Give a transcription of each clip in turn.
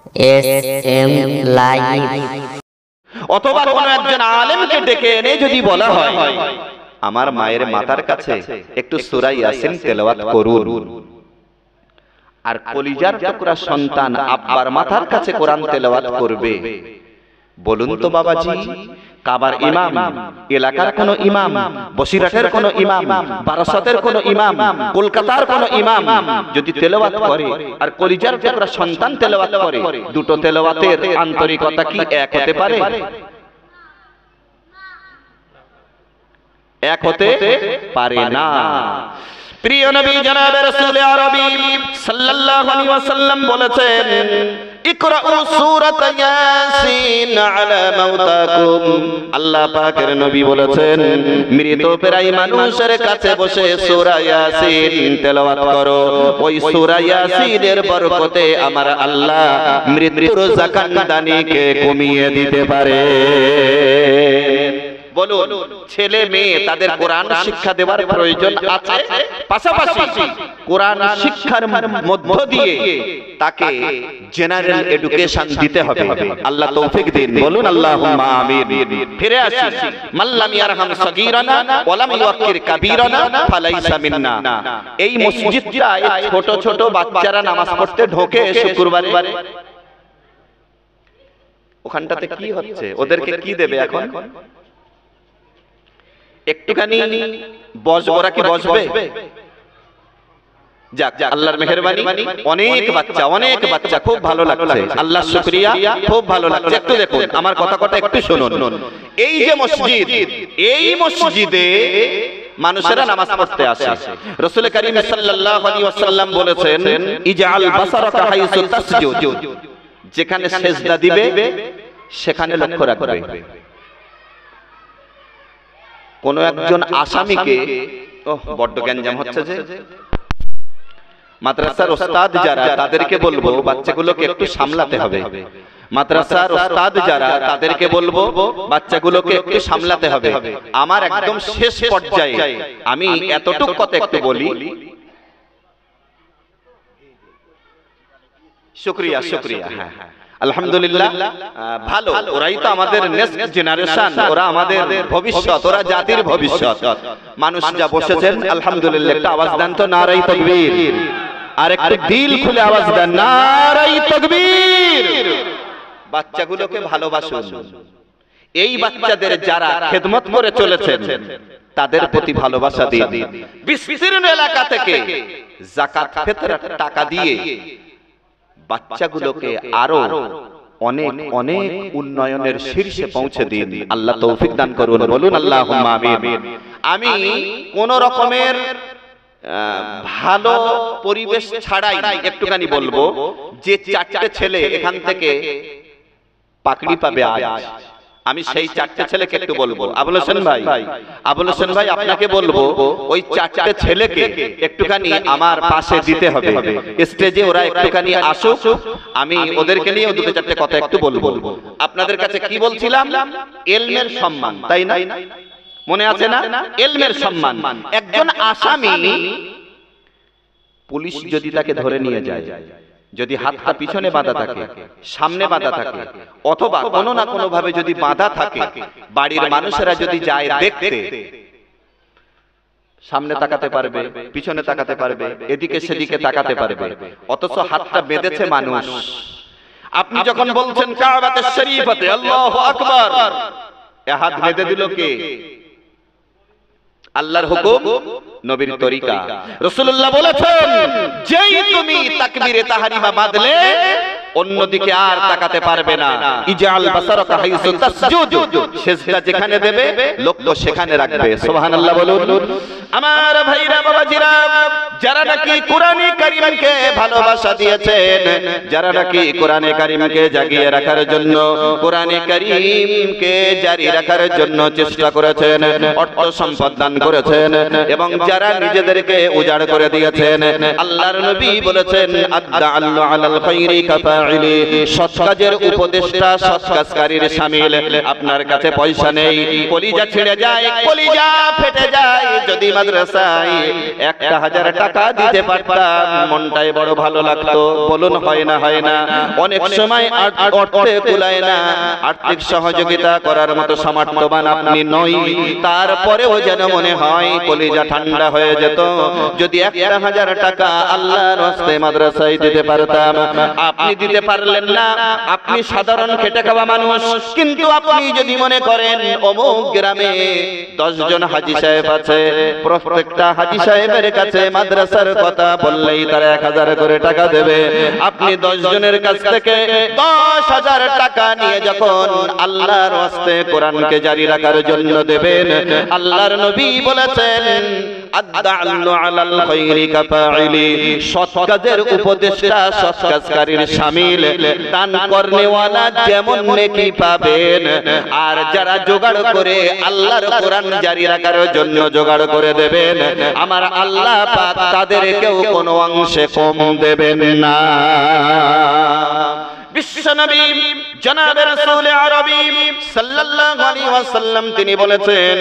SM live. অথবা কোনো একজন আলেমকে ডেকে এনে যদি বলা হয় আমার মায়ের মাথার কাছে একটু সূরা ইয়াসিন তেলাওয়াত করুন, আর কলিজার টুকরা সন্তান আব্বার মাথার কাছে কোরআন তেলাওয়াত করবে, বলুন তো বাবাজি, কাবার ইমাম, এলাকার কোন ইমাম, বসিরহাটের কোন ইমাম, বারাসতের কোন ইমাম, কলকাতার কোন ইমাম যদি তেলাওয়াত করে আর কলিজার টুকরা সন্তান তেলাওয়াত করে, দুটো তেলাওয়াতের আন্তরিকতা কি এক হতে পারে? এক হতে পারে না। প্রিয় নবী জনাবে রাসূল আরবি সাল্লাল্লাহু আলাইহি ওয়াসাল্লাম বলেছেন, ইকরাউ সূরাত ইয়াসিন আলা মাউতাকুম। আল্লাহ পাকের নবী বলেছেন, মৃত প্রায় মানুষের কাছে বসে সূরা ইয়াসিন তেলাওয়াত করো, ওই সূরা ইয়াসিনের বরকতে আমার আল্লাহ মৃত্যুর জাকান্দানিকে কমিয়ে দিতে পারে। বলুন, ছেলে মেয়ে তাদের কোরআন শিক্ষা দেওয়ার প্রয়োজন আছে, পাশাপাশি কোরআন শিক্ষার মধ্য দিয়ে তাকে জেনারেল এডুকেশন দিতে হবে। আল্লাহ তৌফিক দিন, বলুন আল্লাহুম্মা আমিন। ফিরে আসি, মাল্লাম ইয়ারহাম সগীরানা ওয়ালাম ইউক্কির কাবীরানা ফালাইসা মিন্না। এই মসজিদটায় ছোট ছোট বাচ্চারা নামাজ পড়তে ঢোকে শুক্রবারে, ওখানটাতে কি হচ্ছে? ওদেরকে কি দেবে এখন? একটুখানি বসবো, ওরা কি বসবে? যাক, আল্লাহর মেহেরবানি, অনেক বাচ্চা, খুব ভালো লাগছে, আল্লাহর শুকরিয়া, খুব ভালো লাগছে। একটু দেখুন, আমার কথা একটু শুনুন। এই যে মসজিদ, এই মসজিদে মানুষেরা নামাজ পড়তে আসে। রাসূল কারীম সাল্লাল্লাহু আলাইহি ওয়াসাল্লাম বলেছেন, ইজআল বাসারাকা হাইসু তাসজুদ, যেখানে সিজদা দিবে সেখানে লক্ষ্য রাখবে। কোন একজন আসামিকে, বড্ড গ্যাঞ্জাম হচ্ছে যে, মাদ্রাসার ওস্তাদ যারা তাদেরকে বলবো বাচ্চাগুলোকে একটু সামলাতে হবে। মাদ্রাসার ওস্তাদ যারা তাদেরকে বলবো বাচ্চাগুলোকে একটু সামলাতে হবে। আমার একদম শেষ পর্যায়ে আমি এতটুকু কথা একটু বলি। শুকরিয়া, হ্যাঁ, আলহামদুলিল্লাহ, ভালো। ওরাই তো আমাদের নেক্সট জেনারেশন, ওরা আমাদের ভবিষ্যৎ, ওরা জাতির ভবিষ্যৎ। মানুষ যা বসেছেন আলহামদুলিল্লাহ, একটা আওয়াজ দেন তো নারাই তাকবীর, আর একটু দিল খুলে আওয়াজ দেন নারাই তাকবীর। বাচ্চাগুলোকে ভালোবাসুন। এই বাচ্চাদের যারা খেদমত করে চলেছেন তাদের প্রতি ভালোবাসা দিন। বিস্তীর্ণ এলাকা থেকে যাকাত ফিতরার টাকা দিয়ে বাচ্চাগুলোকে আরো অনেক উন্নয়নের শীর্ষে পৌঁছে দিন। আল্লাহ তৌফিক দান করুন, বলুন আল্লাহুম্মা আমিন। আমি কোন রকমের ভালো পরিবেশ ছাড়াই একটুখানি বলবো যে চারটে ছেলে এখান থেকে পাকড়ি পাবে আজ, আমি সেই চারটে ছেলেকে একটু বলবো। আবুল হোসেন ভাই, আপনাকে বলবো ওই চারটে ছেলেকে একটুখানি আমার পাশে দিতে হবে স্টেজে। ওরা একটুখানি আসুক, আমি ওদেরকে নিয়ে দুটো চারটে কথা একটু বলবো। আপনাদের কাছে কি বলছিলাম? ইলমের সম্মান, তাই না? মনে আছে না? ইলমের সম্মান। একজন আসামি, পুলিশ যদি তাকে ধরে নিয়ে যায়, যদি হাতটা পিছনে বাঁধা থাকে, সামনে বাঁধা থাকে, অথবা কোনো না কোনো ভাবে যদি বাঁধা থাকে, বাড়ির মানুষেরা যদি যায় দেখতে, সামনে তাকাতে পারবে, পিছনে তাকাতে পারবে, এদিকে সেদিকে তাকাতে পারবে, অথচ হাতটা বেঁধেছে মানুষ। আপনি যখন বলছেন কাবাতে শরীফাতে আল্লাহু আকবার, এ হাত বেঁধে দিল কে? আল্লাহর হুকুম, নবীর তরিকা। রাসূলুল্লাহ বলেছেন, যেই তুমি তাকবীরে তাহরিমা বাঁধলে অন্যদিকে আর তাকাতে পারবে না। ইজআল বাসারাকা হাইসু তাসজুদ, সিজদা যেখানে দেবে লক্ষ্য সেখানে রাখবে। সুবহানাল্লাহ বলুন। আমার ভাইরা, বাবাজিরা, যারা নাকি কোরআনে কারীমকে ভালোবাসা দিয়েছেন, যারা নাকি কোরআনে কারীমকে জাগিয়ে রাখার জন্য, কোরআনে কারীমকে জারি রাখার জন্য চেষ্টা করেছেন, অর্থ সম্পদ দান করেছেন, এবং যারা নিজেদেরকে উজাড় করে দিয়েছেন, আল্লাহর নবী বলেছেন, আদ্দাআল্লু আলাল খায়রি কাফা কাফাইলি, সৎ কাজের উপদেষ্টা, সৎ কাজকারীর শামিল। আপনার কাছে পয়সা নেই, কলিজা ছিঁড়ে যায়, কলিজা ফেটে যায়, যদি মাদ্রাসায় 1000 টাকা দিতে পারতাম মনটাই বড় ভালো লাগতো। বলুন হয় না? হয় না? অনেক সময় অর্থে কুলায় না, আর্থিক সহযোগিতা করার মতো সামর্থ্যবান আপনি নই, তারপরেও যেন মনে হয় কলিজা ঠান্ডা হয়ে যেত যদি 1000 টাকা আল্লাহর রাস্তায় মাদ্রাসায় দিতে পারতাম। আপনি দিতে পারলেন না, আপনি সাধারণ খেটে খাওয়া মানুষ, কিন্তু আপনি যদি মনে করেন অমুক গ্রামে 10 জন হাজী সাহেব আছে, প্রত্যেকটা হাজী সাহেবের কাছে মাদ্রাসার কথা বললেই তারা 1000 করে টাকা দেবে, আপনি 10 জনের কাছ থেকে 10,000 টাকা নিয়ে যখন আল্লাহর রাস্তায় কোরআনকে জারি রাখার জন্য দেবেন, আল্লাহর নবী বলেছেন আদ-দা'আল্লু আলাল খায়রি কাফাইলি, সৎ কাজের উপদেষ্টা, সৎ কাজকারীর শামিল। দান করনেওয়ালা যেমন নেকি পাবেন, আর যারা জোগাড় করে আল্লাহর কোরআন জারি রাখার জন্য জোগাড় করে দেবেন, আমার আল্লাহ পাক তাদেরকেও কোনো অংশে কম দেবেন না। বিশ্বনবী জনাবে রাসূল আরবী সাল্লাল্লাহু আলাইহি ওয়াসাল্লাম তিনি বলেছেন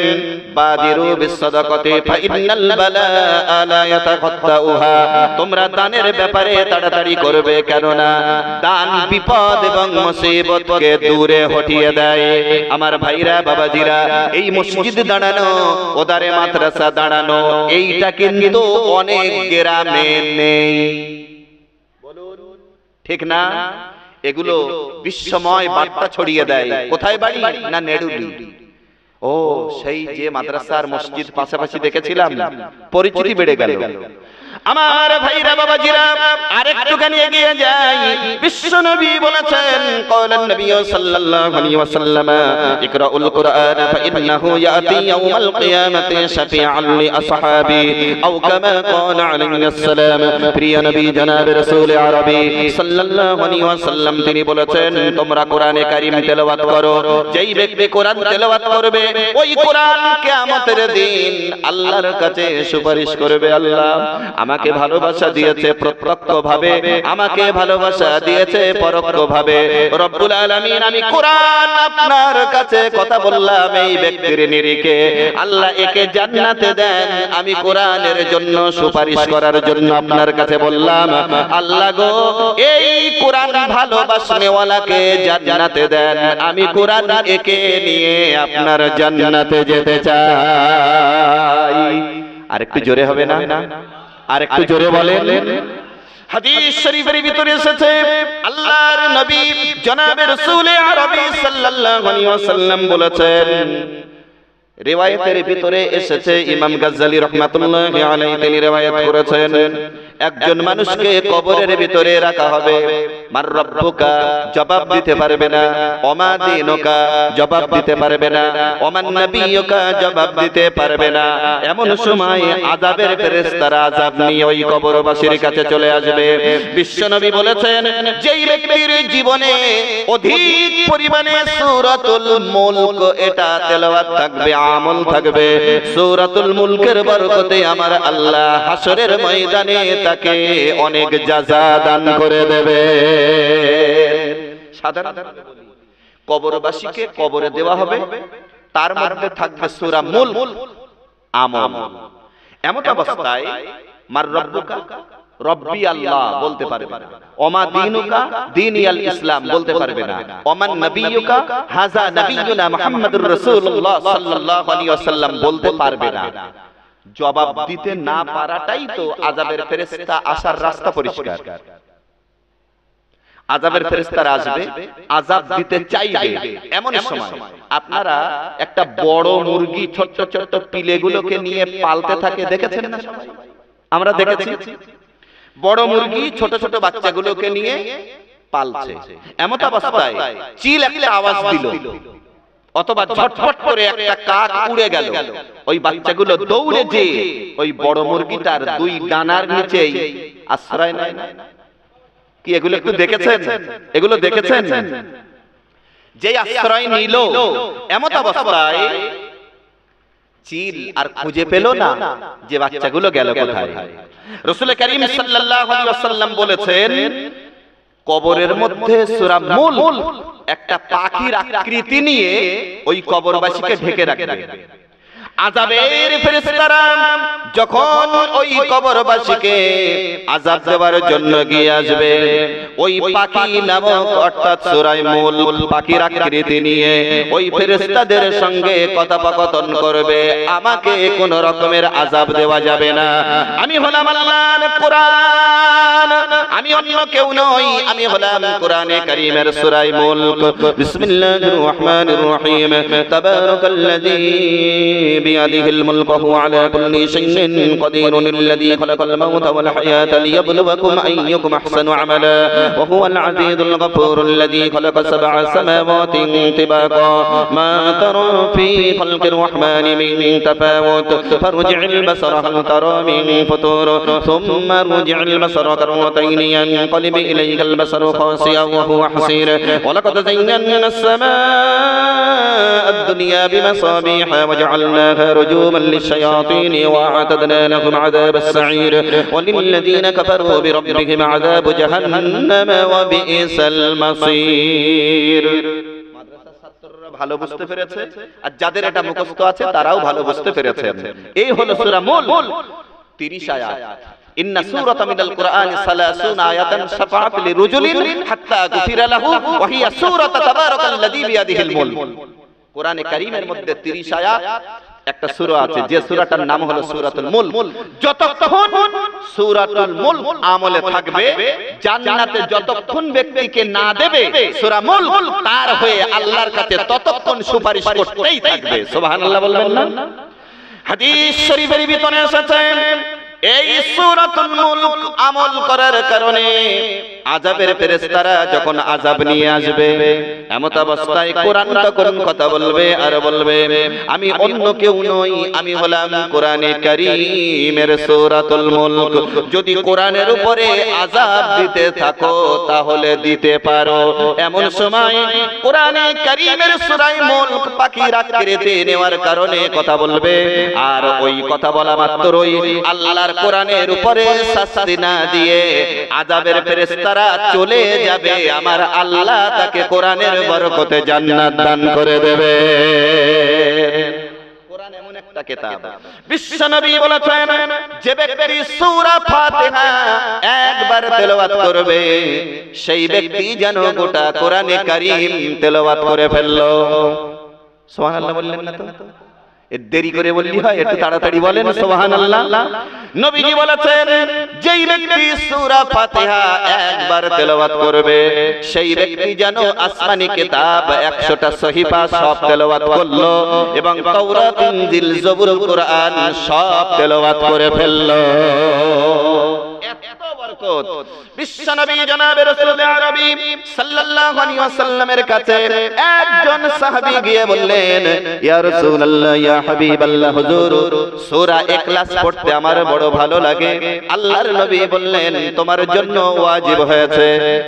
বাদিরু বিসসাদাকাতি ফা ইন্নাল বালাআ লা ইয়াতাকাত্তাউহা, তোমরা দানের ব্যাপারে তাড়াতাড়ি করবে, কেননা দান বিপদ এবং মুসিবতকে দূরে হটিয়ে দেয়। আমার ভাইরা বাবাজিরা, এই মসজিদ দাঁড়ানো, ওদারে মাদ্রাসা দাঁড়ানো, এইটা কিন্তু অনেক গ্রামে নেই, ঠিক না? এগুলো বিশ্বময় বার্তা ছড়িয়ে দেয়। কোথায় বাড়ি? না নেড়ুলি। ও সেই যে মাদ্রাসার মসজিদ পাশাপাশি দেখেছিলাম, পরিচিতি বেড়ে গেল। আমার ভাইরা বাবাজিরা, আরেকটুখানি এগিয়ে যাই। বিশ্বনবী বলেছেন ক্বালান নবী সাল্লাল্লাহু আলাইহি ওয়াসাল্লাম ইকরাউল কুরআন ফা ইন্নাহু ইয়াতি ইয়াউমাল কিয়ামাতি শাফিআন লি আসহাবি আও কামা ক্বালা আলাইহিস সালাম। প্রিয় নবী জনাবে রাসূল আরবী সাল্লাল্লাহু আলাইহি ওয়াসাল্লাম তিনি বলেছেন তোমরা কোরআনে কারীম তেলাওয়াত করো, যেই ব্যক্তি কোরআন তেলাওয়াত করবে ওই কোরআন কিয়ামতের দিন আল্লাহর কাছে সুপারিশ করবে, আল্লাহ আমাকে ভালোবাসা দিয়েছে প্রত্যক্ষভাবে, আমাকে ভালোবাসা দিয়েছে পরোক্ষভাবে। রব্বুল আলামিন, আমি কোরআন আপনার কাছে কথা বললাম এই ব্যক্তির নিরিখে, আল্লাহ একে জান্নাতে দেন। আমি কোরআনের জন্য সুপারিশ করার জন্য আপনার কাছে বললাম, আল্লাহ গো এই কোরআন ভালোবাসনেওয়ালাকে জান্নাতে দেন। আমি কোরআন একে নিয়ে আপনার জান্নাতে যেতে চাই। আরেকটু জোরে হবে না? আর একটু জোরে বলেন। হাদিস শরীফের ভিতরে এসেছে আল্লাহর নবী জনাবে রাসূল আরবী সাল্লাল্লাহু আলাইহি ওয়াসাল্লাম বলেছেন, রিওয়ায়াতের ভিতরে এসেছে, ইমাম গাজ্জালী রাহমাতুল্লাহি আলাইহি তিনি রিওয়ায়াত করেছেন, একজন মানুষকে কবরের ভিতরে রাখা হবে, মার রব্বুকা জবাব দিতে পারবে না, ওমা দীনুকা জবাব দিতে পারবে না, ওমান নবিয়ুকা জবাব দিতে পারবে না। এমন সময় আযাবের ফেরেশতারা আযাব নিয়ে ওই কবরবাসীর কাছে চলে আসবে। বিশ্বনবী বলেছেন, যেই ব্যক্তির জীবনে অধিক পরিমাণে সূরাতুল মুলক এটা তেলাওয়াত থাকবে, আমল থাকবে, সূরাতুল মুলকের বরকতে আমার আল্লাহ হাসরের ময়দানে তাকে অনেক জাযা দান করে দেবে। সাধারণ কবরবাসীকে কবরে দেওয়া হবে, তার মধ্যে থাকবে সূরা মুলক আমল। এমন অবস্থায় মার রব্বুকা রব্বি আল্লাহ বলতে পারবে না, ওমা দীনুকা দীনিয়াল ইসলাম বলতে পারবে না, ওমান নবিয়ুকা হাযা নবিয়ুনা মুহাম্মাদুর রাসূলুল্লাহ সাল্লাল্লাহু আলাইহি ওয়াসাল্লাম বলতে পারবে না। জবাব দিতে না পারাটাই তো আযাবের ফেরেশতা আসার রাস্তা পরিষ্কার। আযাবের ফেরেশতারা আসবে, আযাব দিতে চাইবে। এমন সময় আপনারা একটা বড় মুরগি ছোট ছোট পিলেগুলোকে নিয়ে পালতে থাকে, দেখেছেন না? সবাই আমরা দেখেছি, বড় মুরগি ছোট ছোট বাচ্চাগুলোকে নিয়ে পালছে। এমন অবস্থায় চিল একটা আওয়াজ দিল, অথবা ঝটফট করে একটা কাক উড়ে গেল, ওই বাচ্চাগুলো দৌড়ে যে ওই বড় মুরগিটার দুই ডানার নিচেই আশ্রয় নেয়। কি এগুলো একটু দেখেছেন? এগুলো দেখেছেন? যে আশ্রয় নিল, এমন অবস্থায় চিল আর খুঁজে পেল না যে বাচ্চাগুলো গেল কোথায়। রাসূল করিম সাল্লাল্লাহু আলাইহি ওয়াসাল্লাম বলেছেন, কবরের মধ্যে সূরা মুলক একটা পাখির আকৃতি নিয়ে ওই কবরবাসীকে ঢেকে রাখবে। আযাবের ফেরেশতারা যখন ওই কবরবাসীকে আযাব দেওয়ার জন্য গিয়ে আসবে, ওই পাখি নামক অর্থাৎ সূরা মুলক পাখির আকৃতি নিয়ে ওই ফেরেশতাদের সঙ্গে কথোপকথন করবে, আমাকে কোন রকমের আযাব দেওয়া যাবে না। আমি হলাম আল্লাহর কোরআন, আমি অন্য কেউ নই, আমি হলাম কোরআনে কারীমের সূরা মুলক। বিসমিল্লাহির রহমানির রহিম। তাবারাকাল্লাযী بيده الملك وهو على كل شيء قدير الذي خلق الموت والحياة ليبلوكم أيكم أحسن عملا وهو العزيز الغفور الذي خلق 7 سماوات طباقا ما ترى في خلق الرحمن من تفاوت فارجع البصر هل ترى من فطور ثم ارجع البصر كرتين ينقلب إليك البصر خاسئا وهو حسير ولقد زينا السماء الدنيا بمصابيح وجعلناها رجوما للشياطين وأعتدنا لهم عذاب السعير وللذين كفروا بربهم عذاب جهنم وبئس المصير। ভালো বুঝতে পেরেছে, আর যাদের এটা মুখস্থ আছে তারাও ভালো বুঝতে পেরেছে। এই হলো সূরা মুলক, 30 আয়াত। ইন্না সূরাতা মিনাল কুরআনি 30 আয়াতান শাফাআত লিরাজুলিন হাত্তা গুফিরা লাহু ওয়া হিয়া সূরাতু তাবারাকাল্লাযী বিয়াদিহিল মুলক। কোরআনে কারীমের মধ্যে 30 আয়াত একটা সূরা আছে, যে সূরাটার নাম হলো সূরাতুল মুলক। যতক্ষণ সূরাতুল মুলক আমলে থাকবে, জান্নাতে যতক্ষণ ব্যক্তিকে না দেবে সূরা মুলক, তার হয়ে আল্লাহর কাছে ততক্ষণ সুপারিশ করতেই থাকবে। সুবহানাল্লাহ বলবেন না? হাদিস শরীফের ভিতরে এসেছে এই সূরাতুল মুলক আমল করার কারণে আযাবের ফেরেশতারা যখন আযাব নিয়ে আসবে, এমত অবস্থায় কোরআন তখন কথা বলবে আর বলবে, আমি অন্য কেউ নই, আমি হলাম কোরআনে কারীমের সূরাতুল মুলক। যদি কোরআনের উপরে আযাব দিতে থাকো তাহলে দিতে পারো। এমন সময় কোরআনে কারীমের সূরা মুলক পাখির আকৃতি নেওয়ার কারণে কথা বলবে, আর ওই কথা বলা মাত্রই আল্লাহর কোরআনের উপরে শাস্তি না দিয়ে আযাবের ফেরেশতারা চলে যাবে, আমার আল্লাহ তাকে কোরআনের বরকতে জান্নাত দান করে দেবে। কোরআন এমন একটা কিতাব, বিশ্বনবী বলেছেন যে ব্যক্তি সূরা ফাতিহা একবার তেলাওয়াত করবে সেই ব্যক্তি যেন গোটা কোরআনে কারীম তেলাওয়াত করে ফেললো। সুবহানাল্লাহ বললেন না তো? দেরি করে বললি হয়, একটু তাড়াতাড়ি বলেন সুবহানাল্লাহ। নবীজি বলেছেন যেই ব্যক্তি সূরা ফাতিহা একবার তেলাওয়াত করবে সেই ব্যক্তি যেন আসমানি কিতাব 100টা সহিফা সব তেলাওয়াত করলো এবং তাওরাত, ইনজিল, জবুর, কোরআন সব তেলাওয়াত করে ফেললো। এত বরকত। বিশ্বনবী জনাবে রাসূল আরবি সাল্লাল্লাহু আলাইহি ওয়াসাল্লামের কাছে একজন সাহাবী গিয়ে বললেন, ইয়া রাসূলুল্লাহ, ইয়া হাবিবাল্লাহ, হুজুর সূরা ইখলাস পড়তে আমার বড় ভালো লাগে। আল্লাহর নবী বললেন তোমার জন্য ওয়াজিব হয়েছে।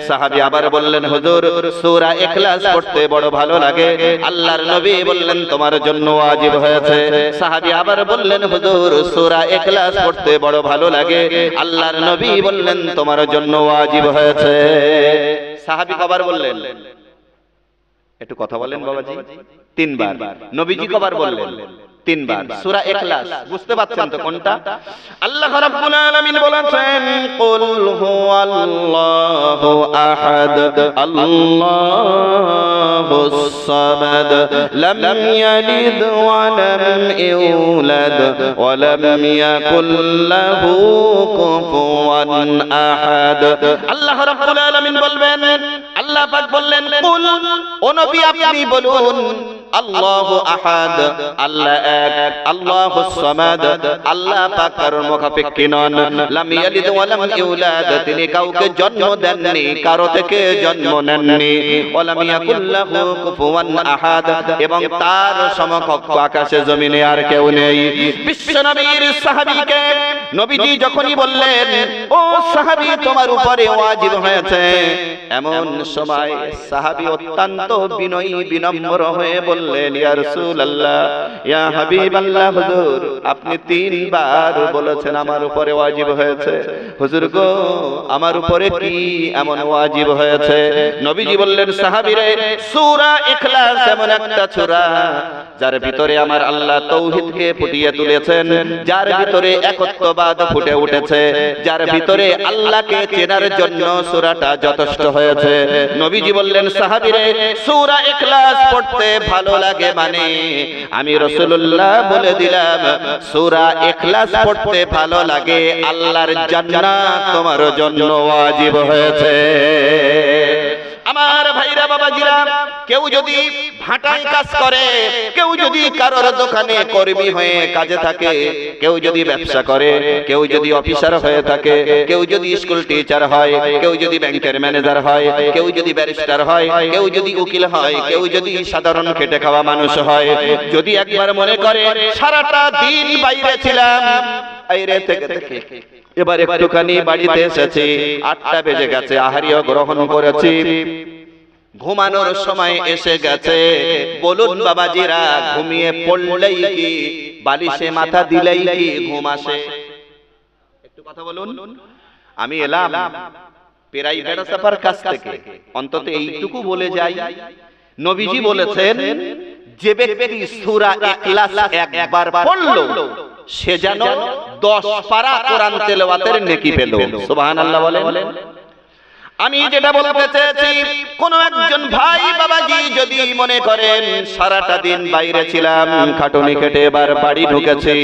সাহাবী আবার বললেন, হুজুর সূরা ইখলাস পড়তে বড় ভালো লাগে। আল্লাহর নবী বললেন তোমার জন্য ওয়াজিব হয়েছে। সাহাবী আবার বললেন, হুজুর সূরা ইখলাস পড়তে বড় ভালো লাগে। আল্লাহর নবী বললেন তোমার জন্য ওয়াজিব হয়েছে। সাহাবী কবার বললেন? একটু কথা বলেন বাবাজি। 3 বার। নবীজি কবার বললেন? 3 বার। সূরা ইখলাস বুঝতে পাচ্ছেন তো কোনটা? আল্লাহ রাব্বুল আলামিন বলেছেন, কুল হুয়াল্লাহু আহাদ আল্লাহুস সামাদ লাম ইয়ালিদ ওয়া লাম ইউলাদ ওয়া লাম ইয়াকুল লাহু কুফুয়ান আহাদ। আল্লাহ রাব্বুল আলামিন বলবেন, আল্লাহ পাক বললেন, কুল, ও নবী আপনি বলুন, আল্লাহু আহাদ, আল্লাহ এক, আল্লাহুস সামাদ, আল্লাহ পাক কারোর মুখাপেক্ষী নন, লাম ইয়ালিদ ওয়া লাম ইউলাদ, তিনি কাউকে জন্ম দেননি, কারো থেকে জন্ম নেননি, ওয়া লাম ইয়াকুল লাহু কুফুয়ান আহাদ, এবং তার সমকক্ষ আকাশে জমিনে আর কেউ নেই। বিশ্বনবীর সাহাবীকে নবীজি যখনই বললেন ও সাহাবী তোমার উপরে ওয়াজিব হয়েছে, এমন সময় সাহাবী অত্যন্ত বিনয়ী বিনম্র হয়ে বললেন ইয়া রাসূলুল্লাহ ইয়া হাবিবাল্লাহ হুজুর আপনি তিনবার বলেছেন আমার উপরে ওয়াজিব হয়েছে, হুজুর গো আমার উপরে কি এমন ওয়াজিব হয়েছে? নবীজি বললেন সাহাবীরে সূরা ইখলাস এমন একটা সূরা যার ভিতরে আমার আল্লাহ তাওহীদকে ফুটিয়ে তুলেছেন, যার ভিতরে একত্ববাদ ফুটে উঠেছে, যার ভিতরে আল্লাহকে চেনার জন্য সূরাটা যথেষ্ট হয়েছে। নবীজি বললেন সাহাবীরে সূরা ইখলাস পড়তে ভালো লাগে মানে আমি রাসূলুল্লাহ বলে দিলাম সূরা ইখলাস পড়তে ভালো লাগে আল্লাহর জান্নাত তোমার জন্য ওয়াজিব হয়েছে। আমার ভাইরা বাবাজিরা, কেউ যদি ভাটায় কাজ করে, কেউ যদি কারোর দোকানে কর্মী হয়ে কাজে থাকে, কেউ যদি ব্যবসা করে, কেউ যদি অফিসার হয়ে থাকে, কেউ যদি স্কুল টিচার হয়, কেউ যদি ব্যাংকের ম্যানেজার হয়, কেউ যদি ব্যারিস্টার হয়, কেউ যদি উকিল হয়, কেউ যদি সাধারণ খেটে খাওয়া মানুষ হয়, যদি একবার মনে করে সারাটা দিন বাইরে ছিলাম, বাইরে থেকে এবার একটুখানি বাড়িতে এসেছি, 8টা বেজে গেছে, আহারিও গ্রহণ করেছি, ঘুমানোর সময় এসে গেছে, বলুন বাবাজিরা ঘুমিয়ে পড়লেই কি বালিশে মাথা দিলেই কি ঘুম আসে? একটু কথা বলুন। আমি এলাম প্রাইভেট সাফার কাছ থেকে, অন্তত এইটুকু বলে যাই, নবীজি বলেছেন যে ব্যক্তি সূরা ইখলাস একবার পড়ল সে যেন 10 পারা কোরআন তেলাওয়াতের নেকি পেল। সুবহানাল্লাহ বলেন। আমি যেটা বলতে চেয়েছি, কোন একজন ভাই বাবাজি যদি মনে করেন সারাটা দিন বাইরে ছিলাম, খাটুনি কেটে এবার বাড়ি ঢুকেছি,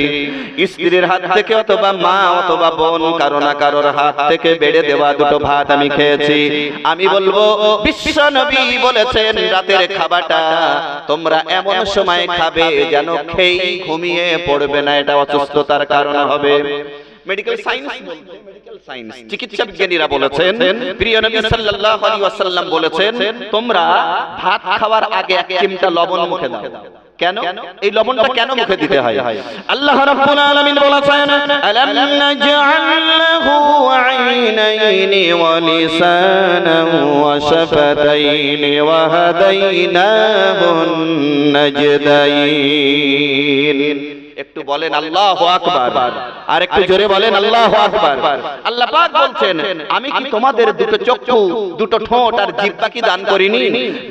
স্ত্রীর হাত থেকে অথবা মা অথবা বোন কারো না কারোর হাত থেকে বেড়ে দেওয়া দুটো ভাত আমি খেয়েছি, আমি বলবো বিশ্ব নবী বলেছেন রাতের খাবারটা তোমরা এমন সময় খাবে যেন খেয়েই ঘুমিয়ে পড়বে না, এটা অসুস্থতার কারণ হবে। মেডিকেল সায়েন্স চিকিৎসা বিজ্ঞানীরা বলেছেন, প্রিয় নবী সাল্লাল্লাহু আলাইহি ওয়াসাল্লাম বলেছেন তোমরা ভাত খাওয়ার আগে 1 চিমটা লবণ মুখে দাও। কেন এই লবণটা কেন মুখে দিতে হয়? আল্লাহ রাব্বুল আলামিন বলেছেন আলাম নাজআল লাহু আইনাইনি ওয়া লিসানান ওয়া শাফাতাইনি ওয়া হাদাইনাহুন নাজদাইন। একটু বলেন আল্লাহু আকবার, আর একটু জোরে বলেন আল্লাহু আকবার। আল্লাহ পাক বলছেন আমি কি তোমাদের দুটো চক্ষু, দুটো ঠোঁট আর জিহ্বা কি দান করিনি?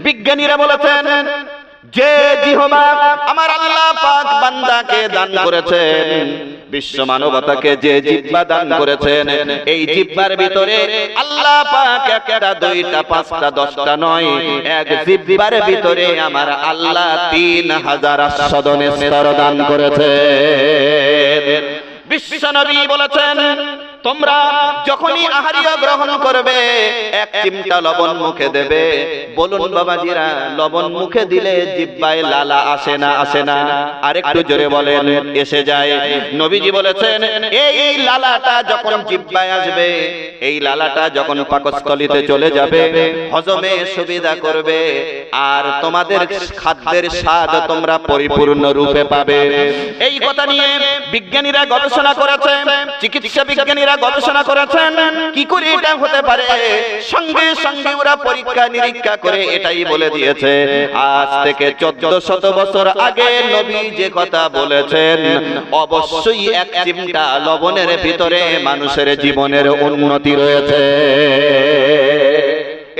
বিজ্ঞানীরা বলেছেন যে জিহ্বা আমার আল্লাহ পাক বান্দাকে দান করেছেন, বিশ্ব মানবতাকে যে জিহ্বা দান করেছেন, এই জিহ্বার ভিতরে আল্লাহ পাক একটা দুইটা পাঁচটা 10টা নয়, এক জিহ্বার ভিতরে আমার আল্লাহ 3000 আস্বাদন স্তর দান করেছেন। বিশ্ব নবী বলেছেন তোমরা যখনই আহারিয়া গ্রহণ করবে 1 চিমটা লবণ মুখে দেবে। বলুন বাবাজিরা লবণ মুখে দিলে জিহ্বায় লালা আসে না? আসে না? আরেকটু জোরে বলেন এসে যায়। নবীজি বলেছেন এই লালাটা যখন জিহ্বায় আসবে, এই লালাটা যখন পাকস্থলীতে চলে যাবে, হজমে সুবিধা করবে, আর তোমাদের খাদ্যের স্বাদ তোমরা পরিপূর্ণ রূপে পাবে। এই কথা নিয়ে বিজ্ঞানীরা গবেষণা করেছেন, চিকিৎসা বিজ্ঞানীরা গবেষণা করেছেন কি করে এটা হতে পারে। সঙ্গে সঙ্গে ওরা পরীক্ষা নিরীক্ষা করে এটাই বলে দিয়েছে আজ থেকে 1400 বছর আগে নবী যে কথা বলেছেন অবশ্যই 1 চিমটা লবণের ভিতরে মানুষের জীবনের উন্নতি রয়েছে।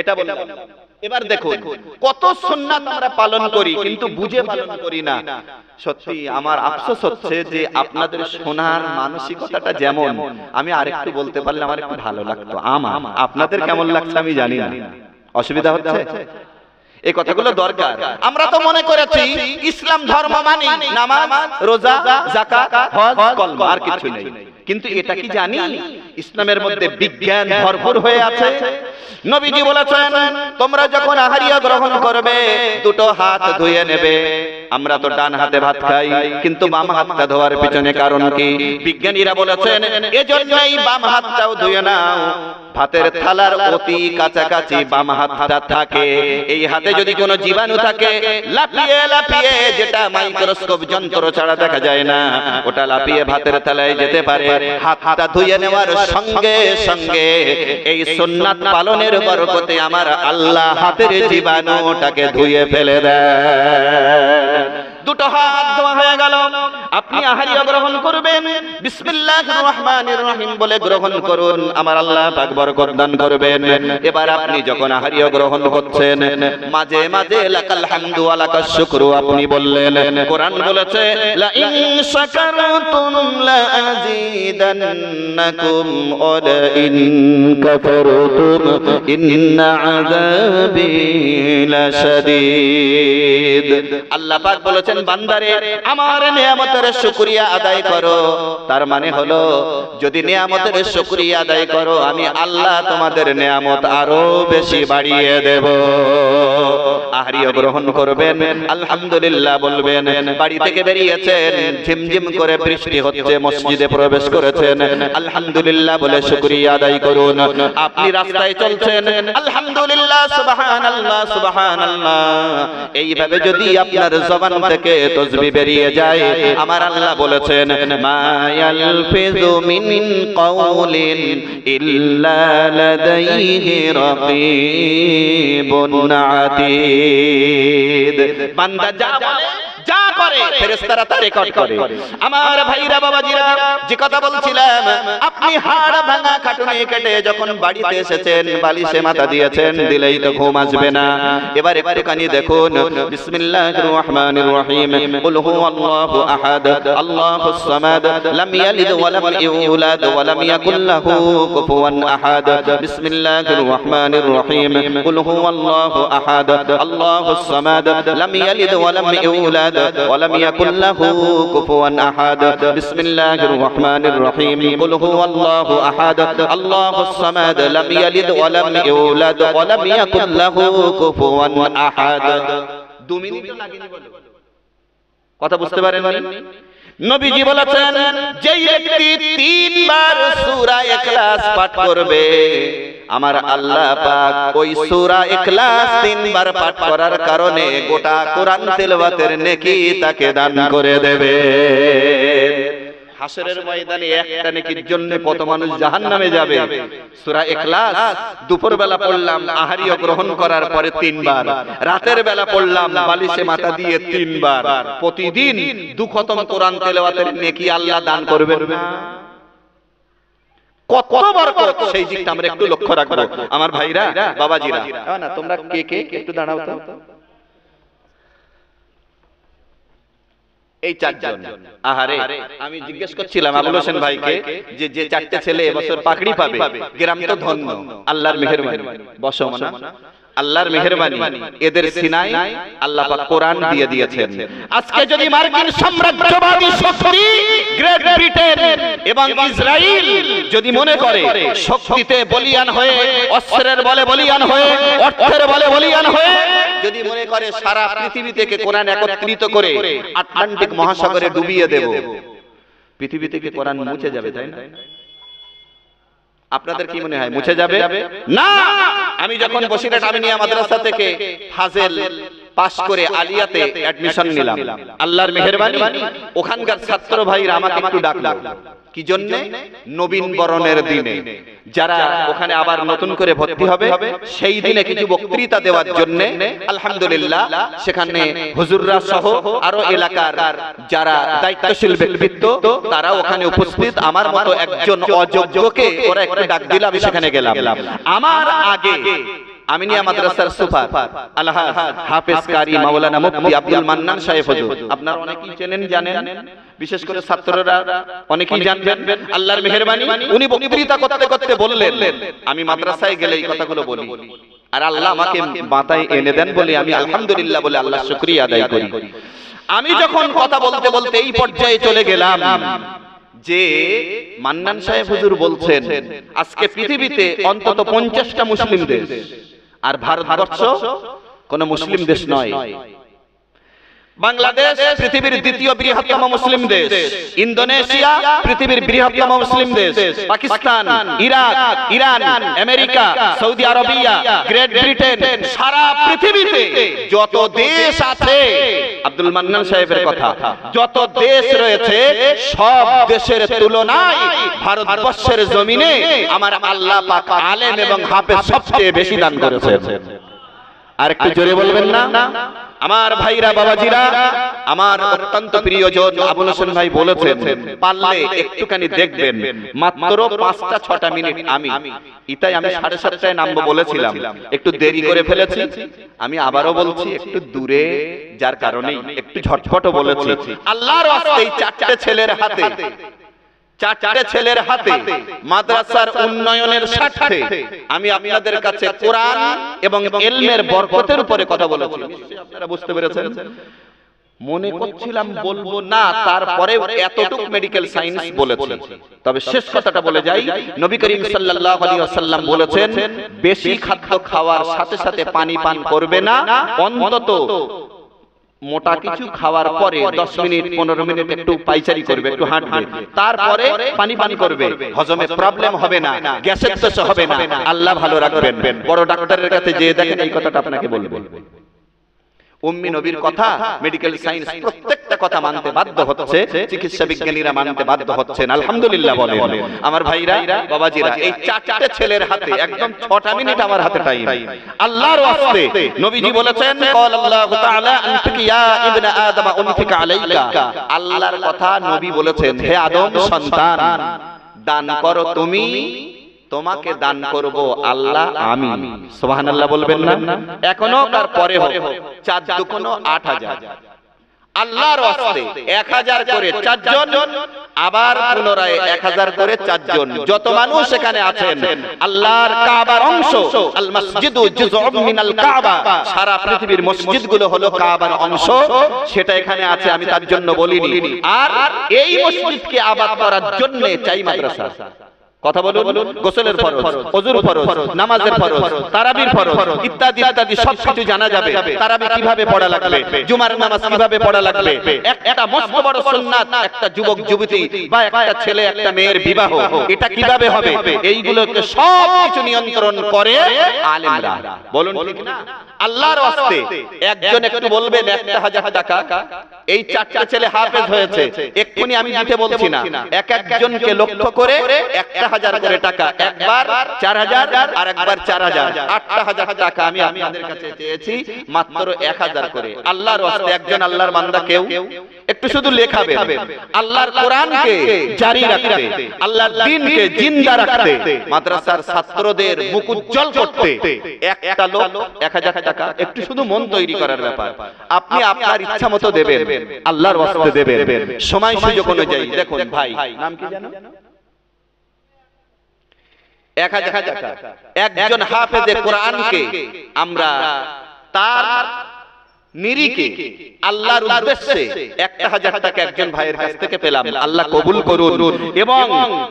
এটা বলে এবার দেখুন কত সুন্নাত আমরা পালন করি কিন্তু বুঝে পালন করি না। সত্যি আমার আফসোস হচ্ছে যে আপনাদের শোনার মানসিকতাটা যেমন, আমি আরেকটু বলতে পারলে আমার একটু ভালো লাগতো। আপনাদের কেমন লাগছে আমি জানি না, অসুবিধা হচ্ছে? এই কথাগুলো দরকার। আমরা তো মনে করেছি ইসলাম ধর্ম মানে নামাজ, রোজা, যাকাত, হজ, কলমা, আর কিছু নেই। কিন্তু এটা কি জানি ইসলামের মধ্যে বিজ্ঞান ভরপুর হয়ে আছে। নবীজি বলেছেন তোমরা যখন আহারিয়া গ্রহণ করবে দুটো হাত ধুয়ে নেবে, আমরা তো ডান হাতে ভাত খাই, কিন্তু বাম হাতটা ধোয়ার পিছনে কারণ কি? বিজ্ঞানীরা বলেছেন এজন্যই বাম হাতটাও ধুয়ে নাও। ভাতের থালার অতি কাছাকাছি বাম হাতটা থাকে। এই হাতে যদি কোনো জীবাণু থাকে, লাফিয়ে লাফিয়ে, যেটা মাইক্রোস্কোপ যন্ত্র ছাড়া দেখা যায় না, ওটা লাফিয়ে ভাতের থালায় যেতে পারে। হাতটা ধুয়ে নেওয়ার সঙ্গে সঙ্গে এই সুন্নাত পালনের বরকতে আমার আল্লাহ হাতের জীবাণুটাকে ধুয়ে ফেলে দেয়। দুটো হাত ধোয়া হয়ে গেল, আপনি আহারিয়া গ্রহণ করবেন, বিসমিল্লাহির রহমানির রহিম বলে গ্রহণ করুন, আমার আল্লাহ পাক বরকত দান করবেন। এবার আপনি যখন আহারিয়া গ্রহণ করছেন, মাঝে মাঝে লাকাল হামদু ওয়া লাকাশ শুকরু আপনি বললেন। কোরআন বলেছে লা ইন শাকারতুম লা আযীদান্নাকুম ওয়া লা ইন কাফারতুম ইন্না আযাবি লাশাদীদ। আল্লাহ পাক বলেছেন বান্দারে আমার নিয়ামতের শুকরিয়া আদায় করো। তার মানে হলো যদি নিয়ামতের শুকরিয়া আদায় করো, আমি আল্লাহ তোমাদের নিয়ামত আরো বেশি বাড়িয়ে দেব। আহারিও গ্রহণ করবেন, আলহামদুলিল্লাহ বলবেন। বাড়ি থেকে বেরিয়েছেন, ঝিমঝিম করে বৃষ্টি হচ্ছে, মসজিদে প্রবেশ করেছেন, আলহামদুলিল্লাহ বলে শুকরিয়া আদায় করুন। আপনি রাস্তায় চলছেন, আলহামদুলিল্লাহ, সুবহানাল্লাহ, সুবহানাল্লাহ। এইভাবে যদি আপনার জবান থেকে তাসবিহ বেরিয়ে যায়, আমার আল্লাহ বলেছেন মা ইয়ালফিযু মিন কাওলিন ইল্লা লাদাইহি রাকীবুন আতীদ। বান্দা যা বলে যা করে ফেরেশতারা তা রেকর্ড করে। আমার ভাইরা বাবাজিরা, যে কথা বলছিলাম, আপনি হাড় ভাঙা খাটুনি কেটে যখন বাড়িতে এসেছেন, বালিশে মাথা দিয়েছেন, দিলেই তো ঘুম আসবে না। এবার একটুখানি দেখুন, বিসমিল্লাহির রহমানির রহিম, কুল হুয়াল্লাহু আহাদ আল্লাহুস সামাদ লাম ইয়ালিদ ওয়া লাম ইউলাদ ওয়া লাম ইয়াকুল লাহু কুফুয়ান আহাদ। বিসমিল্লাহির রহমানির রহিম, কুল হুয়াল্লাহু আহাদ আল্লাহুস সামাদ লাম ইয়ালিদ ওয়া লাম ইউলাদ ولم يكن له كفوا أحد. بسم الله الرحمن الرحيم قل هو الله أحد الله الصمد لم يلد ولم يولد ولم يكن له كفوا أحد. 2 মিনিট লাগেনি বলে কথা বুঝতে পারেননি? নবীজি বলেছেন যেই ব্যক্তি 3 বার সূরা ইখলাস পাঠ করবে, আমার আল্লাহ পাক ওই সূরা ইখলাস 3 বার পাঠ করার কারণে গোটা কোরআন তেলাওয়াতের নেকি তাকে দান করে দেবে। হাসরের ময়দানে একটা নেকির জন্য কত মানুষ জাহান্নামে যাবে। সূরা ইখলাস দুপুর বেলা পড়লাম আহারিও গ্রহণ করার পরে 3 বার, রাতের বেলা পড়লাম বালিশে মাথা দিয়ে 3 বার, প্রতিদিন 2 খতম কোরআন তেলাওয়াতের নেকি আল্লাহ দান করবেন না? কত বরকত, সেই দিকটা আমরা একটু লক্ষ্য রাখবো আমার ভাইরা বাবাজিরা। না তোমরা কে কে একটু দাঁড়াও তো। এই 4 জন, আহারে আমি জিজ্ঞেস করছিলাম আবুল হোসেন ভাইকে যে যে 4টে ছেলে এবছর পাকড়ি পাবে, গ্রাম তো ধন্য, আল্লাহর মেহেরবানি। বসো না, আল্লাহর মেহেরবানি, এদের সিনায় আল্লাহ পাক কোরআন দিয়ে দিয়েছেন। আজকে যদি মার্কিন সাম্রাজ্যবাদী শক্তি গ্রেট ব্রিটেন এবং ইসরায়েল যদি মনে করে শক্তিতে বলিয়ান হয়ে, অস্ত্রের বলে বলিয়ান হয়ে, অর্থের বলে বলিয়ান হয়ে যদি মনে করে সারা পৃথিবী থেকে কোরআন একত্রিত করে আটলান্টিক মহাসাগরে ডুবিয়ে দেব, পৃথিবী থেকে কোরআন মুছে যাবে, তাই না? আপনাদের কি মনে হয় মুছে যাবে? না। আমি যখন বসিরহাট আমিনিয়া মাদ্রাসা থেকে ফাজেল পাস করে আলিয়াতে অ্যাডমিশন নিলাম, আল্লাহর মেহেরবানি ওখানকার ছাত্র ভাইরা আমাকে একটু ডাকলো। কি জন্য? নবীন বরণের দিনে যারা ওখানে আবার নতুন করে ভর্তি হবে সেই দিনে কিছু বক্তৃতা দেওয়ার জন্য আলহামদুলিল্লাহ সেখানে হুজুররা সহ আরো এলাকার যারা দায়িত্বশীল ব্যক্তিত্ব তারা ওখানে উপস্থিত। আমার মতো একজন অযোগ্যকে ওরা একটু ডাক দিল, আমি সেখানে গেলাম। আমার আগে আমিনিয়া মাদ্রাসার সুপার আলহাজ হাফেজ কারি মাওলানা মুফতি আব্দুল মান্নান সাহেব হুজুর, আপনারা অনেকেই চেনেন জানেন, বিশেষ করে ছাত্ররা অনেকেই জানবেন, আল্লাহর মেহেরবানি উনি বক্তৃতা করতে করতে বললেন আমি মাদ্রাসায় গেলে এই কথাগুলো বলি, আর আল্লাহ আমাকে মাথায় এনে দেন বলে আমি আলহামদুলিল্লাহ বলে আল্লাহর শুকরিয়া আদায় করি। আমি যখন কথা বলতে বলতে এই পর্যায়ে চলে গেলাম যে মান্নান সাহেব হুজুর বলছেন আজকে পৃথিবীতে অন্তত 50টা মুসলিম দেশ, আর ভারতবর্ষ কোন মুসলিম দেশ নয়। বাংলাদেশ পৃথিবীর দ্বিতীয় বৃহত্তম মুসলিম দেশ, ইন্দোনেশিয়া পৃথিবীর বৃহত্তম মুসলিম দেশ, Pakistan, Iraq, Iran, America, Saudi Arabia, Great Britain, সারা পৃথিবীতে যত দেশ আছে, আব্দুল মান্নান সাহেবের কথা, যত দেশ রয়েছে সব দেশের তুলনায় ভারতবর্ষের জমিনে আমার আল্লাহ পাক আলেম এবং হাফেজ সবচেয়ে বেশি দান করেছেন। আর একটু জোরে বলবেন না? আমার ভাইরা, বাবাজিরা, আমার অত্যন্ত প্রিয়জন আবুল হোসেন ভাই বলেছেন, পারলে একটুখানি দেখবেন, মাত্র 5-6 মিনিট। আমি 7:30 নামবো বলেছিলাম, একটু দেরি করে ফেলেছি। আমি আবারও বলছি, একটু দূরে যার কারণে একটু ঝটফটও বলেছি। আল্লাহর ওয়াস্তে এই 4টে ছেলের হাতে, 4টে ছেলের হাতে মাদ্রাসার উন্নয়নের স্বার্থে আমি আপনাদের কাছে কোরআন এবং ইলমের বরকতের উপরে কথা বলেছি। নিশ্চয়ই আপনারা বুঝতে পেরেছেন। মনে করছিলাম বলবো না, তারপরে এতটুকু মেডিকেল সায়েন্স বলেছি। তবে শেষ কথাটা বলে যাই, নবী করিম সাল্লাল্লাহু আলাইহি ওয়াসাল্লাম বলেছেন, বেশি খাদ্য খাওয়ার সাথে সাথে পানি পান করবে না, অন্তত মোটা কিছু খাওয়ার পরে 10 মিনিট 15 মিনিট একটু পাইচারি করবে, একটু হাঁটবে, তারপরে পানি পান করবে। হজমে প্রবলেম হবে না, গ্যাসের দোষ হবে না। আল্লাহ ভালো রাখবেন। বড় ডাক্তারের কাছে যেয়ে দেখেন, এই কথাটা আপনাকে বলবো। উম্মি নবীর কথা, মেডিকেল সায়েন্স প্রত্যেকটা কথা মানতে বাধ্য হচ্ছে, চিকিৎসা বিজ্ঞানীরা মানতে বাধ্য হচ্ছেন। আলহামদুলিল্লাহ বলেন। আমার ভাইরা, বাবাজিরা, এই 4টে ছেলের হাতে একদম 6টা মিনিট আমার হাতে টাইম। আল্লাহর ওয়াস্তে নবীজি বলেছেন, ক্বাল আল্লাহু তাআলা আনফিক ইয়া ইবনে আদম উনফিক আলাইকা। আল্লাহর কথা নবী বলেছেন, হে আদম সন্তান, দান করো তুমি, তোমাকে দান করব আল্লাহ আমি। সুবহানাল্লাহ বলবেন না? এখনো তার পরে হোক, 4 দুগুণ 8000। আল্লাহর ওয়াস্তে 1000 করে 4 জন, আবার পুনরায় 1000 করে 4 জন, যত মানুষ এখানে আছেন, আল্লাহর কাবার অংশ, আল মসজিদু জুজউম মিনাল কাবা, সারা পৃথিবীর মসজিদগুলো হলো কাবার অংশ, সেটা এখানে আছে, আমি তার জন্য বলিনি। আর এই মসজিদকে আবাদ করার জন্য চাই মাদ্রাসা। কথা বলুন, গোসলের ফরজ, ওযুর ফরজ, নামাজের ফরজ, তারাবির ফরজ, ইত্যাদি ইত্যাদি সবকিছু জানা যাবে। তারাবি কিভাবে পড়া লাগবে, জুমার নামাজ কিভাবে পড়া লাগবে, একটা মস্ত বড় সুন্নাত, একটা যুবক যুবতী বা একটা ছেলে একটা মেয়ের বিবাহ, এটা কিভাবে হবে, এইগুলোকে সবকিছু নিয়ন্ত্রণ করে আলেমরা। বলুন ঠিক না? আল্লাহর ওয়াস্তে একজন একটু বলবেন 1000 টাকা, এই 4টা ছেলে হাফেজ হয়েছে, এক্ষুনি আমি দিতে বলছি না, এক একজনকে লক্ষ্য করে 1000 করে টাকা, একবার 4000 আর একবার 4000, 8000 টাকা আমি আপনাদের কাছে চেয়েছি, মাত্র 1000 করে। আল্লাহর ওয়াস্তে একজন আল্লাহর বান্দা কেউ একটু শুধু লেখাবে, আল্লাহর কোরআনকে জারি রাখতে, আল্লাহর দ্বীনকে জিন্দা রাখতে, মাদ্রাসার ছাত্রদের মুখ উজ্জ্বল করতে একটা লোক 1000 টাকা, একটু শুধু মন তৈরি করার ব্যাপার। আপনি আপনার ইচ্ছা মতো দেবেন, আল্লাহর ওয়াস্তে দেবেন, সময় সুযোগ অনুযায়ী। দেখুন ভাই, নাম কি জানো? 1000 টাকা। একজন হাফেজে কোরআনকে আমরা তার নিরিকে আল্লাহর উদ্দেশ্যে 1000 টাকা একজন ভাইয়ের কাছ থেকে পেলাম। আল্লাহ কবুল করুন এবং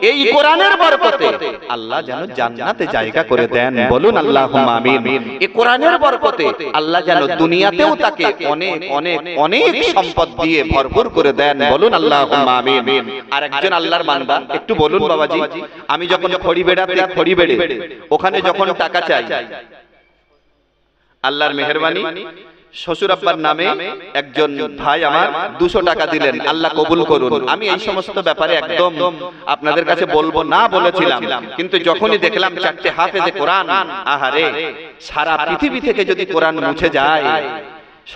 এই কোরআনের বরকতে আল্লাহ যেন জান্নাতে জায়গা করে দেন। বলুন আল্লাহুম্মা আমিন। এই কোরআনের বরকতে আল্লাহ যেন দুনিয়াতেও তাকে অনেক অনেক অনেক সম্পদ দিয়ে ভরপুর করে দেন। বলুন আল্লাহুম্মা আমিন। আর একজন আল্লাহর বান্দা, একটু বলুন বাবাজি, আমি যখন খড়িবেড়াতে খড়িবেড়ে ওখানে যখন টাকা চাই, আল্লাহর মেহেরবানি শ্বশুর আব্বার নামে একজন ভাই আমার 200 টাকা দিলেন, আল্লাহ কবুল করুন। আমি এই সমস্ত ব্যাপারে একদম আপনাদের কাছে বলবো না বলেছিলাম, কিন্তু যখনই দেখলাম 4টে হাফেজে কোরআন, আহারে, সারা পৃথিবী থেকে যদি কোরআন মুছে যায়,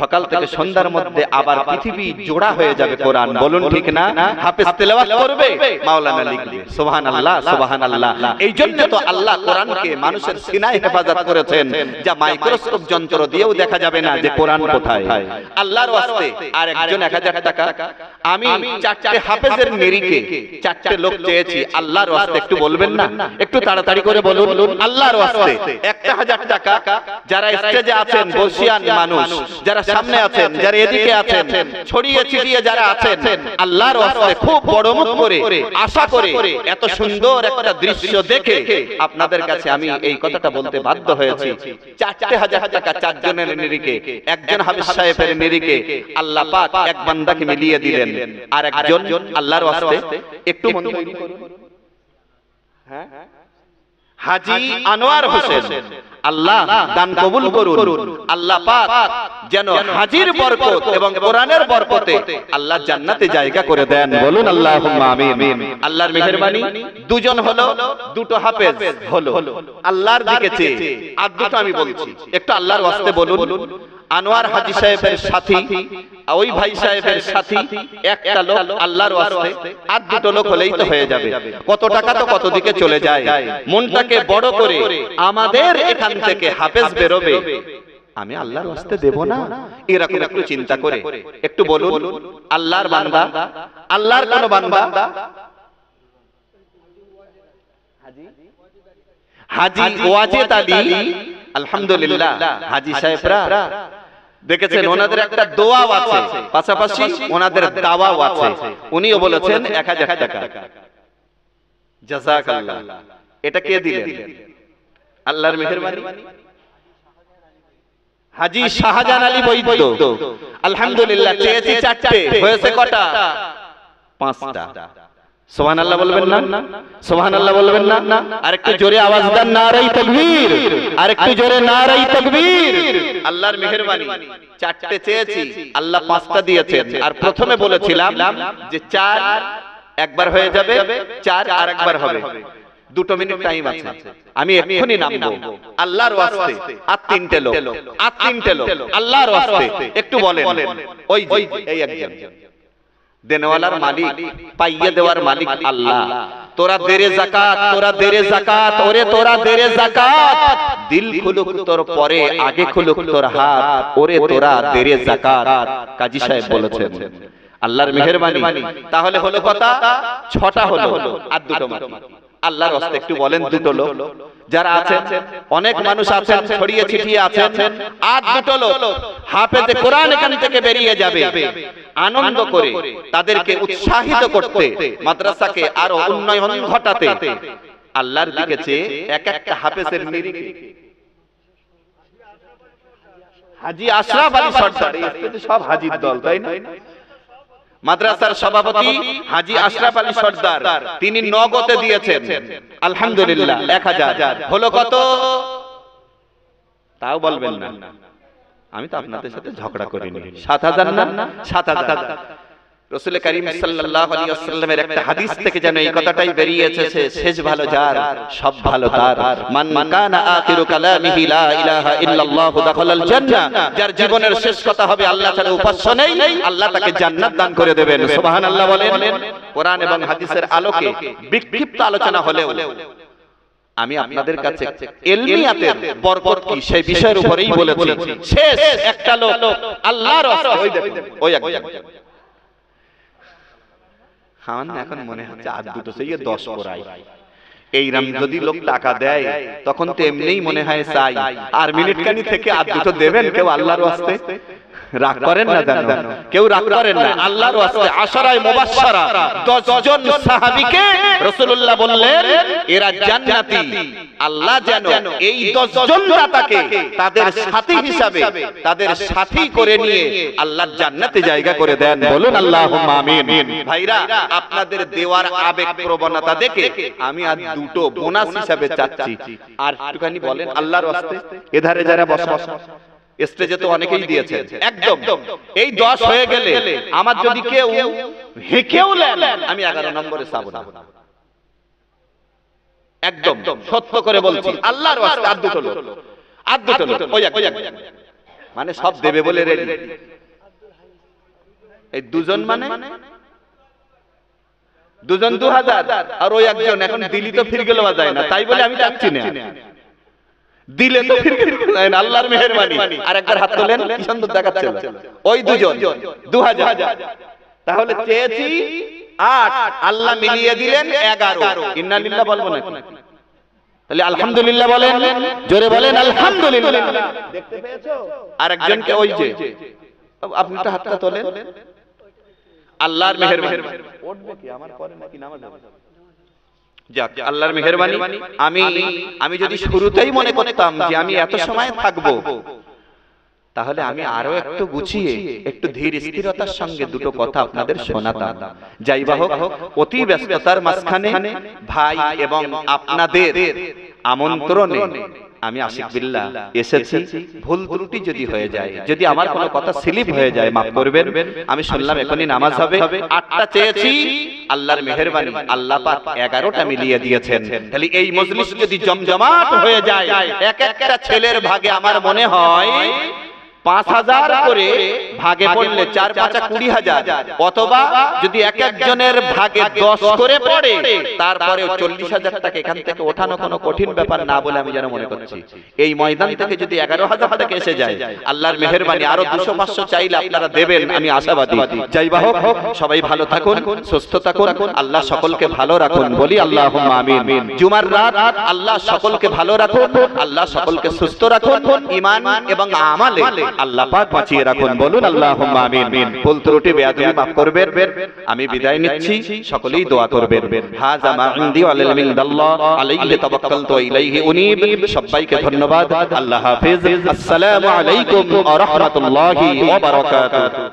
সকাল থেকে সন্ধ্যার মধ্যে আবার পৃথিবী জোড়া হয়ে যাবে কোরআন। বলুন ঠিক না? হাফেজ তেলাওয়াত করবে, মাওলানা লিখবে। সুবহানাল্লাহ, সুবহানাল্লাহ। এই জন্য তো আল্লাহ কোরআনকে মানুষের সিনায় হেফাজত করেছেন, যা মাইক্রোস্কোপ যন্ত্র দিয়েও দেখা যাবে না যে কোরআন কোথায়। আল্লাহর ওয়াস্তে আর একজন 1000 টাকা, আমি 4টে হাফেজের নিরিকে 4টে লোক চেয়েছি, আল্লাহর ওয়াস্তে একটু বলবেন না? একটু তাড়াতাড়ি করে বলুন আল্লাহর ওয়াস্তে। 1000 টাকা যারা স্টেজে আছেন বসিয়ান মানুষ, যারা সামনে আছেন, যারা এদিকে আছেন, ছড়িয়ে ছিটিয়ে যারা আছেন, আল্লাহর ওয়াস্তে খুব বড় মুখ করে আশা করে এত সুন্দর একটা দৃশ্য দেখে আপনাদের কাছে আমি এই কথাটা বলতে বাধ্য হয়েছি। 4,000 টাকা 4 জনের নিরিখে, একজন হাফেজ সাহেবের নিরিখে আল্লাহ পাক এক বান্দাকে মিলিয়ে দিলেন। আর একজন আল্লাহর ওয়াস্তে একটু মন তৈরি করুন, হ্যাঁ, হাজী আনোয়ার হোসেন, আল্লাহ দান কবুল করুন। আল্লাহ পাক যেন হাজীর বরকত এবং কোরআনের বরকতে আল্লাহ জান্নাতে জায়গা করে দেন, বলুন আল্লাহুম্মা আমিন। আল্লাহর মেহেরবানি দুজন হলো, দুটো হাফেজ হলো আল্লাহর দিকে চেয়ে। আর দুটো আমি বলছি, একটু আল্লাহর ওয়াস্তে বলুন। আনোয়ার হাজী সাহেবের সাথী, ওই ভাই সাহেবের সাথী একটা লোক আল্লাহর ওয়াস্তে, আর দুটো লোক হলেই তো হয়ে যাবে। কত টাকা তো কত দিকে চলে যায়। মনটাকে বড় করে আমাদের এখান থেকে হাফেজ বেরোবে, আমি আল্লাহর ওয়াস্তে দেব না, এরকম একটু চিন্তা করে একটু বলুন। আল্লাহর বান্দা, আল্লাহর কোন বান্দা, হাজী ওয়াজেদ আলী, আলহামদুলিল্লাহ হাজী সাহেবরা দেখেছেন ওনাদের একটা দোয়াও আছে, পাশাপাশি ওনাদের দাওয়াও আছে। উনিও বলেছেন 1000 টাকা। জাযাকাল্লাহ। এটা কে দিলেন? আল্লাহর মেহেরবানি। হাজী শাহজাহান আলী বৈদ্য, আলহামদুলিল্লাহ চেয়েছি 4টে, হয়েছে কটা? 5টা। সুবহানাল্লাহ বলবেন না? সুবহানাল্লাহ বলবেন না? আরেকটু জোরে আওয়াজ দেন, নারায়ে তাকবীর, আরেকটু জোরে নারায়ে তাকবীর। আল্লাহর মেহেরবানি, 4টে চেয়েছি, আল্লাহ 5টা দিয়েছেন। আর প্রথমে বলেছিলাম যে 4 একবার হয়ে যাবে, 4 আরেকবার হবে। 2 মিনিট টাইম আছে, আমি এক্ষুনি নামবো আল্লাহর ওয়াস্তে। আর 3টে লোক, আর 3টে লোক আল্লাহর ওয়াস্তে একটু বলেন। ওই এই একজন দেনওয়ালার মালিক, পাইয়ে দেওয়ার মালিক আল্লাহ। তোরা দেরে যাকাত, তোরা দেরে যাকাত, ওরে তোরা দেরে যাকাত, দিল খুলুক তোর পরে, আগে খুলুক তোর হাত, ওরে তোরা দেরে যাকাত। কাজী সাহেব বলেছেন। আল্লাহর মেহেরবানি। তাহলে হলো কথা 6টা হলো, আর 2টো বাকি। আল্লাহর ওয়াস্তে একটু বলেন, 2টো লোক যারা আছেন, অনেক মানুষ আছেন, ছড়িয়ে ছিটিয়ে আছেন, আর 2টো লোক হাফেজে কোরআন এখান থেকে বেরিয়ে যাবে, আনন্দ করে তাদেরকে উৎসাহিত করতে, মাদ্রাসাকে আরো উন্নয়ন ঘটাতে আল্লাহর দিকে চেয়ে এক একটা হাফেজের নিরিখে হাজী আশরাফ আলী সরদার, এই সব হাজীর দল, তাই না? মাদ্রাসার সভাপতি হাজী আশরাফ আলী সরদার, তিনি নগদে দিয়েছেন আলহামদুলিল্লাহ 1000। হলো কত? তাও বলবেন না, আমি তো আপনাদের সাথে ঝগড়া করিনি। 7000 না? 7000। রাসূল করিম সাল্লাল্লাহু আলাইহি ওয়াসাল্লামের একটা হাদিস থেকে যেন এই কথাটাই বেরিয়ে এসেছে, শেষ ভালো যার সব ভালো তার। মান কানা আখিরু কালামিহি লা ইলাহা ইল্লাল্লাহু দাখালাল জান্নাহ, যার জীবনের শেষ কথা হবে আল্লাহ ছাড়া উপাস্য নেই, আল্লাহ তাকে জান্নাত দান করে দেবেন। সুবহানাল্লাহ বলেন। কোরআন এবং হাদিসের আলোকে বিক্ষিপ্ত আলোচনা হলেও আমি আপনাদের কাছে ইলমিয়াতের বরকত কি সেই বিষয়ের উপরেই বলেছি। শেষ একটা লোক আল্লাহর ওয়াস্তে, ওই দেখুন ওই একজন, আমার এখন মনে হচ্ছে আর 2টো সেই 10 পড়াই। এইরাম যদি লোক টাকা দেয় তখন তো এমনিই মনে হয় চাই, আর মিনিটখানি থেকে আর 2টো দেবেন কেউ আল্লাহর ওয়াস্তে। রাগ করেন না, জানো কেউ রাগ করেন না। আল্লাহর ওয়াস্তে আশারায়ে মুবাশশারা 10 জন সাহাবীকে রাসূলুল্লাহ বললেন এরা জান্নাতি। আল্লাহ যেন এই 10 জন দাতাকে তাদের সাথী হিসাবে, তাদের সাথী করে নিয়ে আল্লাহর জান্নাতে জায়গা করে দেন, বলুন আল্লাহুম্মা আমিন। ভাইরা, আপনাদের দেওয়ার আবেগ প্রবণতা দেখে আমি আর 2টো বোনাস হিসাবে চাচ্ছি। আর একটুখানি বলেন আল্লাহর ওয়াস্তে, এধারে যারা বসা, স্টেজে তো অনেকেই দিয়েছে, একদম এই 10 হয়ে গেলে আমার যদি কেউ হেঁকেও নেন, আমি 11 নম্বরে চাবো না। একদম সত্য করে বলছি, আল্লাহর ওয়াস্তে আর 2টো লোক, আর 2টো লোক, ওই এক মানে সব দেবে বলে রেডি। এই 2 জন মানে 2 জন 2000, আর ওই একজন এখন দিলি তো ফিরে গেল যায় না, তাই বলে আমি চাচ্ছি না, দিলে তো ফিরে যায় না। আল্লাহর মেহেরবানি। আর একবার হাত তোলেন, কি সুন্দর দেখাচ্ছে। ওই 2 জন 2000, তাহলে চেয়েছি 8, আল্লাহ মিলিয়ে দিলেন 11। ইন্নালিল্লাহ বলবো না, তাহলে আলহামদুলিল্লাহ বলেন, জোরে বলেন আলহামদুলিল্লাহ। দেখতে পেয়েছো? আর একজনকে ওই যে আপনি তো হাতটা তোলেন। আল্লাহর মেহেরবানি উঠবে কি আমার পরে নাকি নামাজ হবে? যাক, আল্লাহর মেহেরবানি আমি যদি শুরুতেই মনে করতাম যে আমি এত সময় থাকবো, তাহলে আমি আরো একটু গুছিয়ে একটু ধীর স্থিরতার সঙ্গে দুটো কথা আপনাদের শোনাতাম। যাই বা হোক, অতি ব্যস্ততার মাঝখানে ভাই এবং আপনাদের আমন্ত্রণে আমি আশিক বিল্লাহ এসেছি। ভুল ত্রুটি যদি হয়ে যায়, যদি আমার কোনো কথা স্লিপ হয়ে যায়, মাফ করবেন। আমি শুনলাম এখনই নামাজ হবে, 8টা চেয়েছি, আল্লাহর মেহেরবানি আল্লাহ পাক 11টা মিলিয়ে দিয়েছেন। তাহলে এই মজলিস যদি জমজমাট হয়ে যায়, এক একটা ছেলের ভাগে আমার মনে হয় 5,000 করে ভাগে পড়লে 4 5 20,000, অথবা যদি এক একজনের ভাগে 10 করে পড়ে, তারপরেও 40,000 টাকা এখান থেকে ওঠানো কোনো কঠিন ব্যাপার না বলে আমি যেন মনে করছি। এই ময়দান থেকে যদি 11,000 টাকা এসে যায়, আল্লাহর মেহেরবানি আরো 200 500 চাইলে আপনারা দেবেন, আমি আশাবাদী। যাই বা হোক, সবাই ভালো থাকুন, সুস্থ থাকুন, আল্লাহ সকলকে ভালো রাখুন, বলি আল্লাহুম্মা আমিন। জুমার রাত আল্লাহ সকলকে ভালো রাখুন, আল্লাহ সকলকে সুস্থ রাখুন, ঈমান এবং আমালে আল্লাহ পাক বাঁচিয়ে রাখুন, বলুন আল্লাহুম্মা আমিন। ভুল ত্রুটি বেয়াদবি মাফ করবেন। আমি বিদায় নিচ্ছি, সকলেই দোয়া করবেন। হাযা মা ইনদি ওয়া লিল ইনদাল্লাহ আলাইহি তাওয়াক্কালতু ওয়া ইলাইহি উনীব। সবাইকে ধন্যবাদ। আল্লাহ হাফেজ। আসসালামু আলাইকুম ওয়া রাহমাতুল্লাহি ওয়া বারাকাতুহু।